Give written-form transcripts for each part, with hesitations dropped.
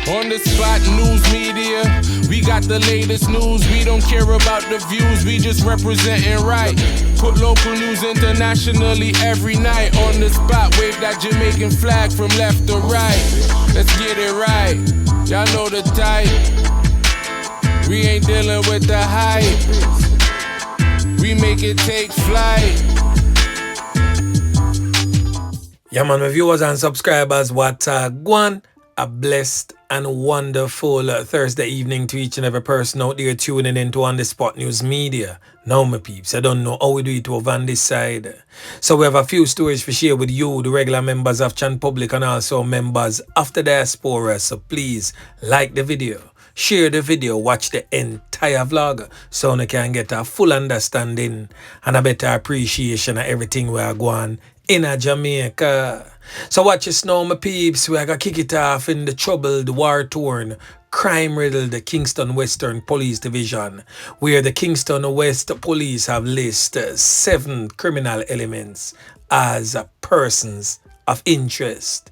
On the spot news media, we got the latest news. We don't care about the views, we just representing right. Put local news internationally every night. On the spot, wave that Jamaican flag from left to right. Let's get it right, y'all know the type. We ain't dealing with the hype, we make it take flight. Yeah man, my viewers and subscribers, what Gwan, a blessed and wonderful Thursday evening to each and every person out there tuning into On The Spot News Media. Now my peeps, I don't know how we do it over on this side. So we have a few stories to share with you, the regular members of Chan Public and also members of the diaspora. So please like the video, share the video, watch the entire vlog so you can get a full understanding and a better appreciation of everything we are going in Jamaica. So watch us now, my peeps. We are going to kick it off in the troubled, war-torn, crime-riddled Kingston Western Police Division, where the Kingston West Police have listed 7 criminal elements as persons of interest.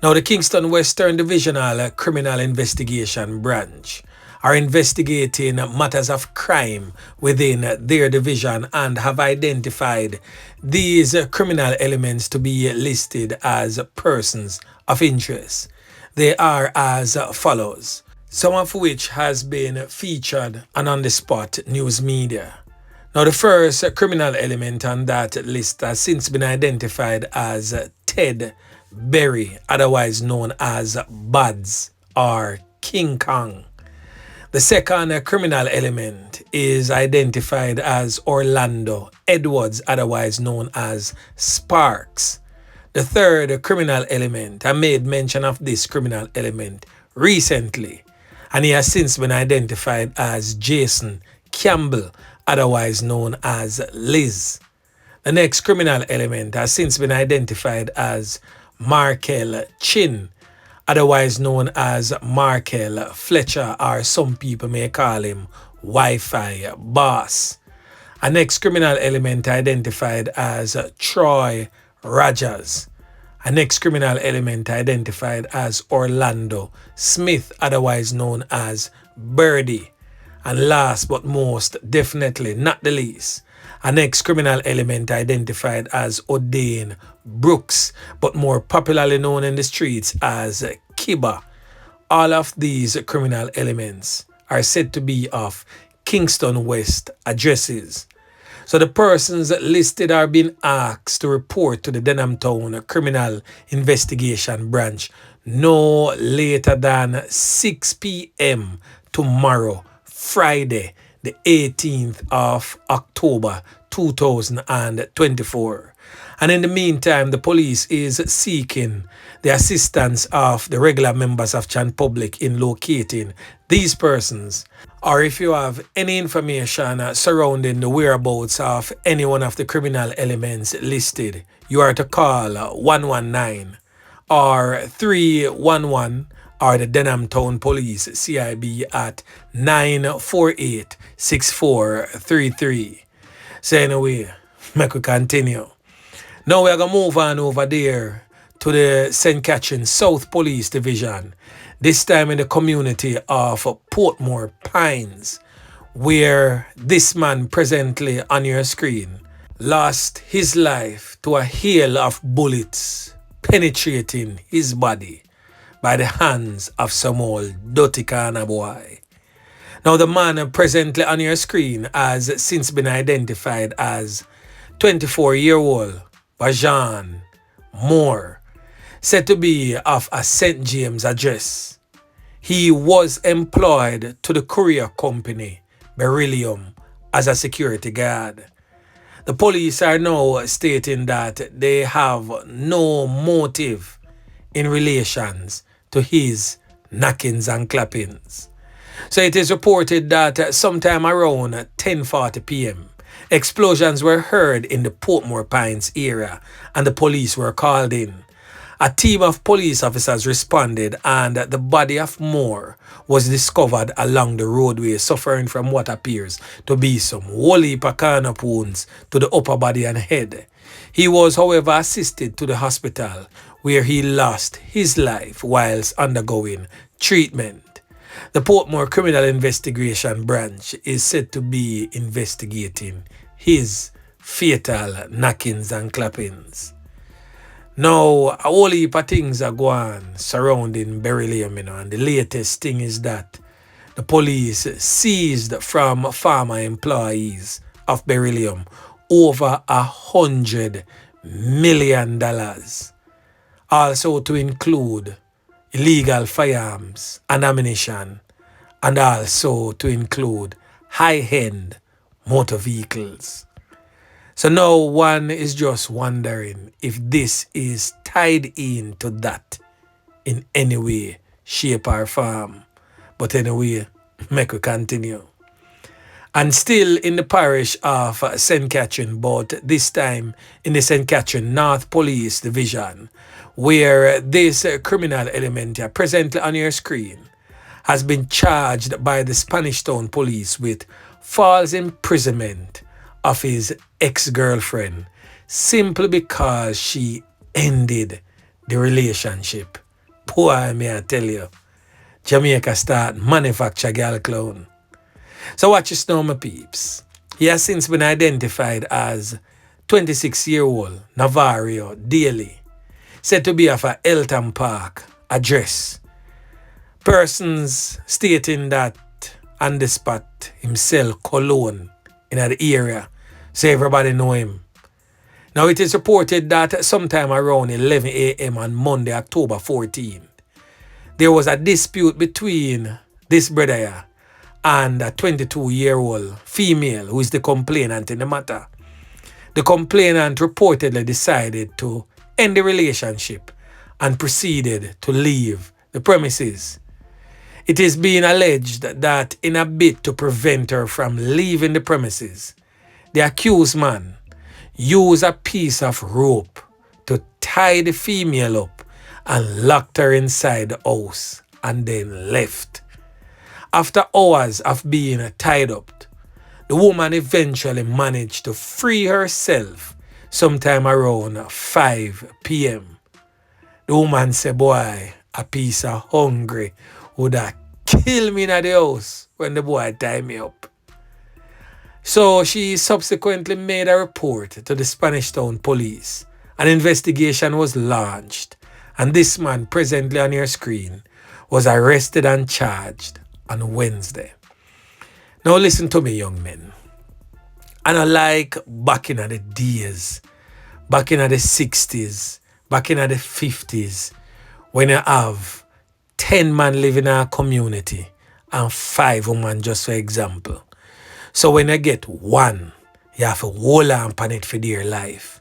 Now, the Kingston Western Divisional Criminal Investigation Branch are investigating matters of crime within their division and have identified these criminal elements to be listed as persons of interest. They are as follows, some of which has been featured on the spot news media. Now, the first criminal element on that list has since been identified as Ted Berry, otherwise known as Buds or King Kong. The second criminal element is identified as Orlando Edwards, otherwise known as Sparks. The third criminal element, I made mention of this criminal element recently, and he has since been identified as Jason Campbell, otherwise known as Liz. The next criminal element has since been identified as Markel Chin, otherwise known as Markel Fletcher, or some people may call him Wi-Fi Boss. A next criminal element identified as Troy Rogers. A next criminal element identified as Orlando Smith, otherwise known as Birdie. And last but most definitely not the least, a next criminal element identified as O'Dane Brooks, but more popularly known in the streets as Kiba. All of these criminal elements are said to be of Kingston West addresses. So the persons listed are being asked to report to the Denham Town Criminal Investigation Branch no later than 6 p.m. tomorrow, Friday, the 18th of October 2024. And in the meantime, the police is seeking the assistance of the regular members of Chan Public in locating these persons. Or if you have any information surrounding the whereabouts of any one of the criminal elements listed, you are to call 119 or 311 or the Denham Town Police CIB at 948-6433. So anyway, make we continue. Now we're going to move on over there to the St. Catherine South Police Division, this time in the community of Portmore Pines, where this man presently on your screen lost his life to a hail of bullets penetrating his body by the hands of some old dirty kind boy. Now the man presently on your screen has since been identified as 24-year-old Bjorn Moore, said to be of a St. James address. He was employed to the courier company Beryllium as a security guard. The police are now stating that they have no motive in relations to his knockings and clappings. So it is reported that sometime around 10:40 p.m., explosions were heard in the Portmore Pines area and the police were called in. A team of police officers responded and the body of Moore was discovered along the roadway, suffering from what appears to be some whole heap of corner wounds to the upper body and head. He was, however, assisted to the hospital where he lost his life whilst undergoing treatment. The Portmore Criminal Investigation Branch is said to be investigating his fatal knockings and clappings. Now, a whole heap of things are going surrounding Beryllium, and the latest thing is that the police seized from former employees of Beryllium over $100 million. Also to include illegal firearms and ammunition, and also to include high-end motor vehicles. So now one is just wondering if this is tied into that in any way, shape or form. But anyway, make we continue. And still in the parish of St. Catherine, but this time in the St. Catherine North Police Division, where this criminal element here presently on your screen has been charged by the Spanish Town Police with false imprisonment of his ex-girlfriend simply because she ended the relationship. Boy, may I tell you, Jamaica start manufacture girl clown. So watch this now, my peeps. He has since been identified as 26-year-old Navarro Daly, said to be of a Elton Park address. Persons stating that on the spot himself cologne in the area, so everybody know him. Now it is reported that sometime around 11 a.m. on Monday, October 14th, there was a dispute between this brother here and a 22-year-old female who is the complainant in the matter. The complainant reportedly decided to end the relationship and proceeded to leave the premises. It is being alleged that in a bid to prevent her from leaving the premises, the accused man used a piece of rope to tie the female up and locked her inside the house and then left. After hours of being tied up, the woman eventually managed to free herself sometime around 5 p.m. The woman said, boy, a piece of hungry would have killed me in the house when the boy tied me up. So she subsequently made a report to the Spanish Town Police. An investigation was launched, and this man presently on your screen was arrested and charged on Wednesday. Now listen to me, young men. And I like back in the days, back in the 60s, back in the 50s, when you have 10 men living in a community and 5 women, just for example. So when you get one, you have to hold on on it for their life.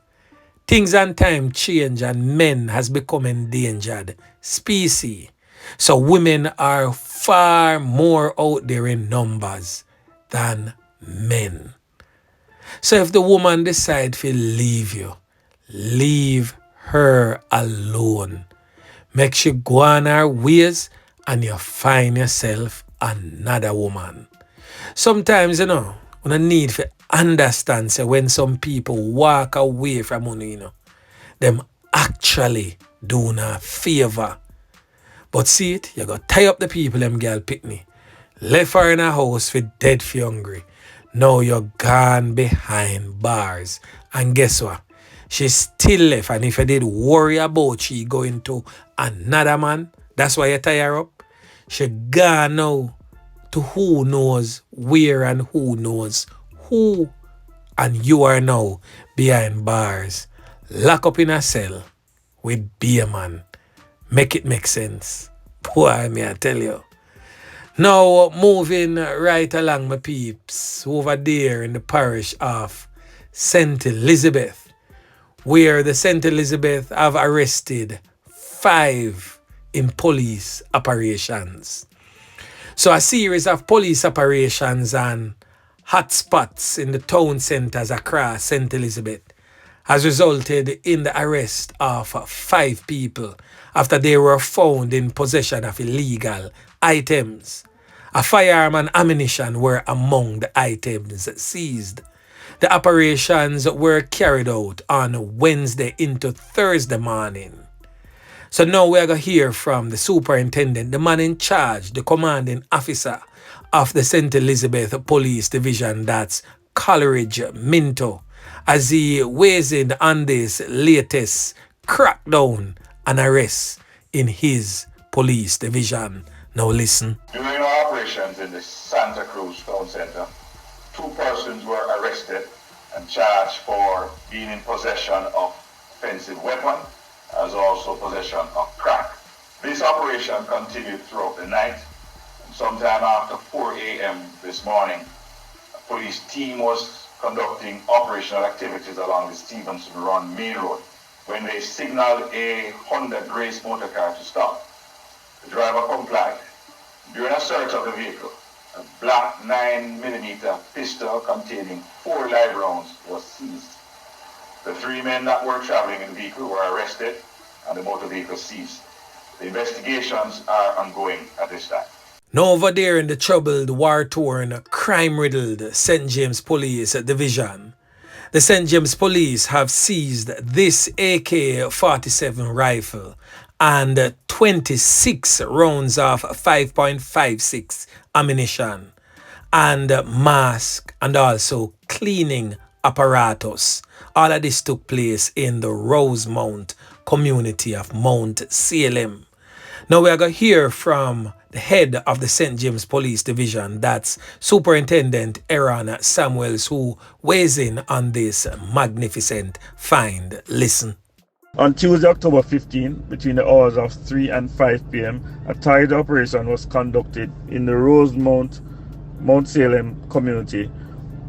Things and time change and men has become endangered species. So women are far more out there in numbers than men. So if the woman decides to leave you, leave her alone. Make she go on her ways and you find yourself another woman. Sometimes, we need to understand when some people walk away from money, them actually do a favor. But see it, you got to tie up the people them girl pick me. Left her in a house for dead for hungry. Now you're gone behind bars. And guess what? She still left, and if you did worry about she going to another man, that's why you tie her up. She gone now to who knows where and who knows who. And you are now behind bars, lock up in a cell with beer man. Make it make sense. Boy, may I tell you. Now, moving right along, my peeps, over there in the parish of St. Elizabeth, where the St. Elizabeth have arrested 5 in police operations. So a series of police operations and hotspots in the town centers across St. Elizabeth has resulted in the arrest of 5 people after they were found in possession of illegal items. A firearm and ammunition were among the items seized. The operations were carried out on Wednesday into Thursday morning. So now we're going to hear from the superintendent, the man in charge, the commanding officer of the St. Elizabeth Police Division, that's Coleridge Minto, as he weighs in on this latest crackdown and arrest in his police division. Now listen. During our operations in the Santa Cruz Town Center, 2 persons were arrested and charged for being in possession of offensive weapon, as also possession of crack. This operation continued throughout the night. Sometime after 4 a.m. this morning, a police team was conducting operational activities along the Stevenson Run Main Road when they signaled a Honda Grace motor car to stop. The driver complied. During a search of the vehicle, a black 9mm pistol containing 4 live rounds was seized. The 3 men that were traveling in the vehicle were arrested and the motor vehicle seized. The investigations are ongoing at this time. Now over there in the troubled, war-torn, crime-riddled St. James Police Division, the St. James Police have seized this Ak47 rifle and 26 rounds of 5.56 ammunition and mask and also cleaning apparatus. All of this took place in the Rosemount community of Mount Salem. Now we are going to hear from the head of the St. James Police Division, that's Superintendent Aaron Samuels, who weighs in on this magnificent find. Listen. On Tuesday, October 15, between the hours of 3 and 5 p.m., a target operation was conducted in the Rosemount, Mount Salem community,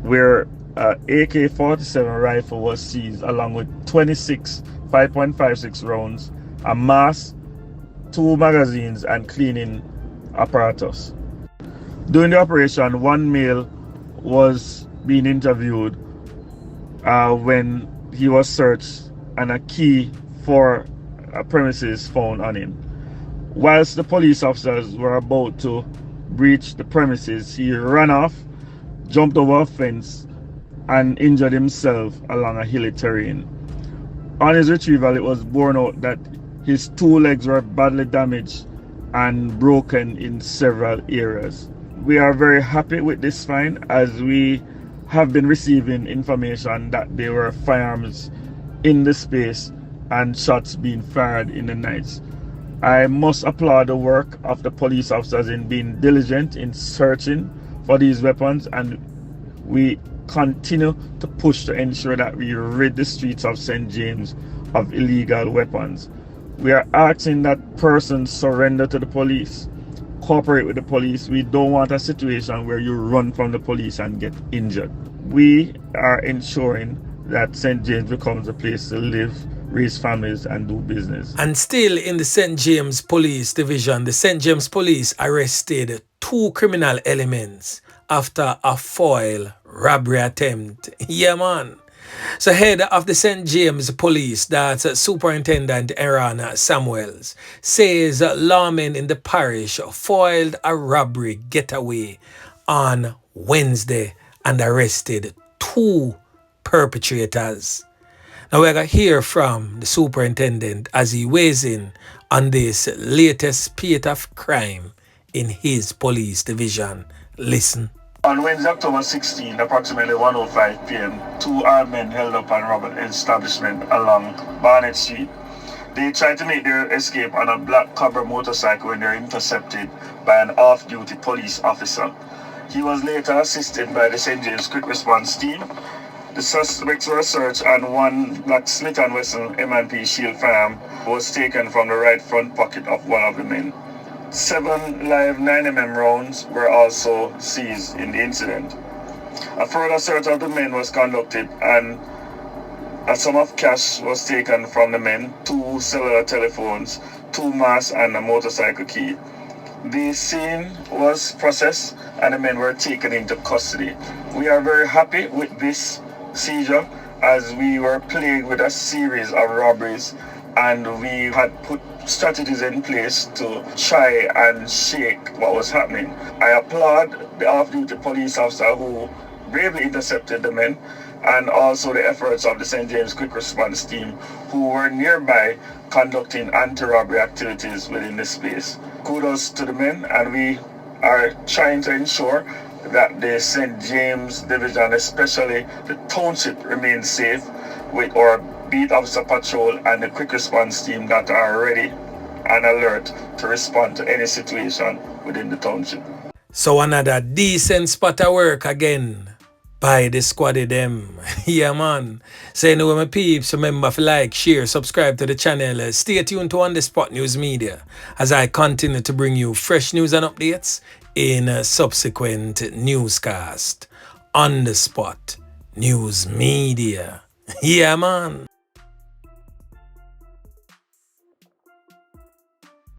where an AK-47 rifle was seized along with 26 5.56 rounds, a mask, 2 magazines, and cleaning apparatus. During the operation, 1 male was being interviewed when he was searched and a key for a premises found on him. Whilst the police officers were about to breach the premises, he ran off, jumped over a fence, and injured himself along a hilly terrain. On his retrieval, it was borne out that his 2 legs were badly damaged and broken in several areas. We are very happy with this find, as we have been receiving information that there were firearms in the space and shots being fired in the night. I must applaud the work of the police officers in being diligent in searching for these weapons, and we continue to push to ensure that we rid the streets of St. James of illegal weapons. We are asking that persons surrender to the police, cooperate with the police. We don't want a situation where you run from the police and get injured. We are ensuring that St. James becomes a place to live, raise families, and do business. And still in the St. James Police Division, the St. James Police arrested 2 criminal elements after a foil robbery attempt. Yeah, man. So head of the St. James Police, that's Superintendent Aaron Samuels, says lawmen in the parish foiled a robbery getaway on Wednesday and arrested 2 perpetrators. Now we're going to hear from the superintendent as he weighs in on this latest spate of crime in his police division. Listen. On Wednesday, October 16, approximately 1:05 p.m., 2 armed men held up and robbed an establishment along Barnett Street. They tried to make their escape on a black Cobra motorcycle when they were intercepted by an off-duty police officer. He was later assisted by the St. James Quick Response Team. The suspects were searched and 1 black Smith & Wesson M&P Shield firearm was taken from the right front pocket of one of the men. 7 live 9mm rounds were also seized in the incident. A further search of the men was conducted and a sum of cash was taken from the men, 2 cellular telephones, 2 masks, and a motorcycle key. The scene was processed and the men were taken into custody. We are very happy with this seizure, as we were plagued with a series of robberies and we had put strategies in place to try and shake what was happening. I applaud the off-duty police officer who bravely intercepted the men, and also the efforts of the St. James Quick Response Team who were nearby conducting anti-robbery activities within the space. Kudos to the men, and we are trying to ensure that the St. James Division, especially the township, remains safe with our beat officer patrol and the quick response team that are ready and alert to respond to any situation within the township. So another decent spot of work again by the squaddy them. Yeah, man. So anyway, my peeps, remember to like, share, subscribe to the channel. Stay tuned to On The Spot News Media as I continue to bring you fresh news and updates in a subsequent newscast. On The Spot News Media. Yeah, man.